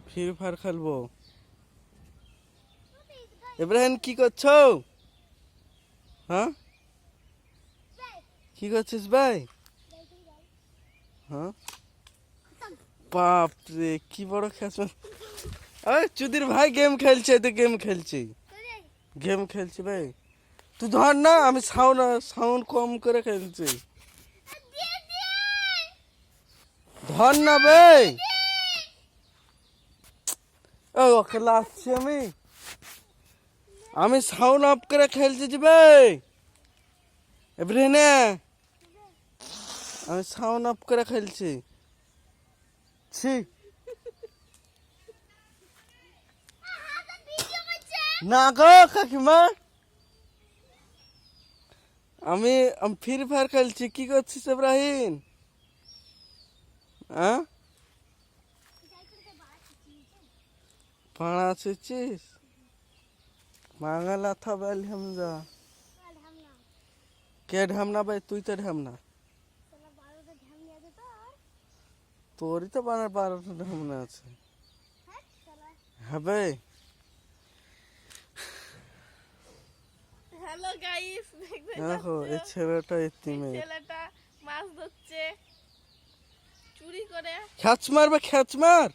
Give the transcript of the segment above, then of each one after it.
Free fire খেলবো। ইব্রাহিম কি করছো? হ্যাঁ কি করছিস ভাই? হ্যাঁ বাপ রে কি বড় খেস। আরে চুদির ভাই গেম খেলছে তো গেম খেলছি গেম খেলছি ভাই। তুই ধর না আমি সাউন্ড কম করে খেলছি। ধর না ভাই ওকে আসছি আমি সাউন্ড অফ করে খেলছি যে ভাই। ইব্রাহিম আমি সাউন্ড অফ করে খেলছি। ছি না গো কাকিমা আমি ফ্রি ফায়ার খেলছি। কি করছিস ইব্রাহিম? হ্যাঁ পাড়া ছুঁচিস মাঙ্গালা থা বেল হামজা। কে ঢামনা ভাই? তুই তো ঢামনা। তোরই তো 12টা ঢামনা আছে। হ্যাঁ ভাই হ্যালো গাইস, দেখতে দেখো পাচ্ছ এই ছেলেটা এই এতিমে ছেলেটা মাছ ধরছে চুরি করে। খ্যাচ মারবে খ্যাচ মার।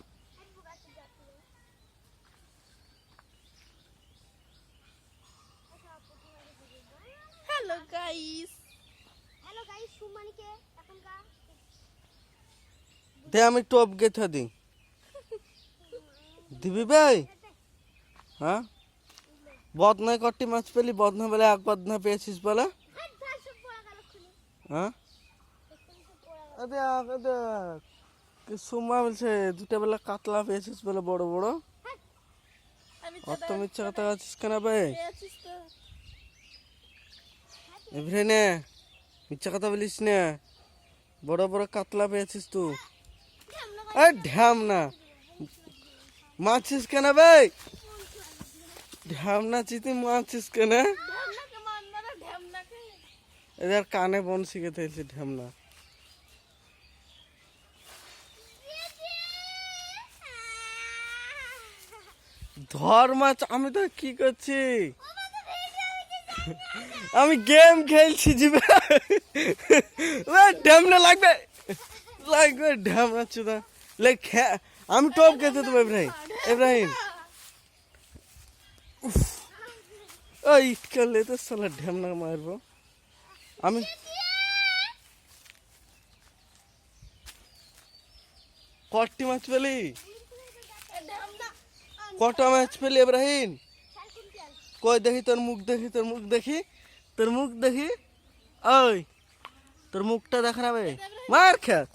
হ্যালো গাইস, সুমানিকে এখনকার দে আমি টপ গেথা দিই দিবি ভাই? হ্যাঁ বদনায় কটি মাছ পেলি? বদনা বেলা এক বদনা পেয়েছিস বলে? হ্যাঁ সুমা বলছে দুটা বেলা কাতলা পেয়েছিস বলে বড় বড়। আমি অত মিথ্যা কথা আছিস কেন ভাই? পেয়েছিস তো? এভরেনে মিথ্যা কথা বলিস না। বড় বড় কাতলা পেয়েছিস তুই। ঢ্যাম না মাছিস কেন ভাই? ঢ্যাম না চিতি মাছিস কেন? ঢ্যামনাকে মারনা না, ঢ্যামনাকে। এদের কানে বন শিখে থাকছে ঢ্যাম না। ধর মাছ। আমি তো কি করছি? আমি গেম খেলছি জিবে। ঢ্যামনা লাগবে লাগবে ঢ্যামনা চুদা আমি টপ খেতে দেবো ইব্রাহিম। ইব্রাহিম ও ইট করলে তো সালা ঢ্যামনা মারবো আমি। কটি মাছ পেলি? ঢ্যামনা কটা মাছ পেলি ইব্রাহিম? কই দেখি তোর মুখ দেখি তোর মুখ দেখি তোর মুখ দেখি। ওই তোর মুখটা দেখা না ভাই মার খেত।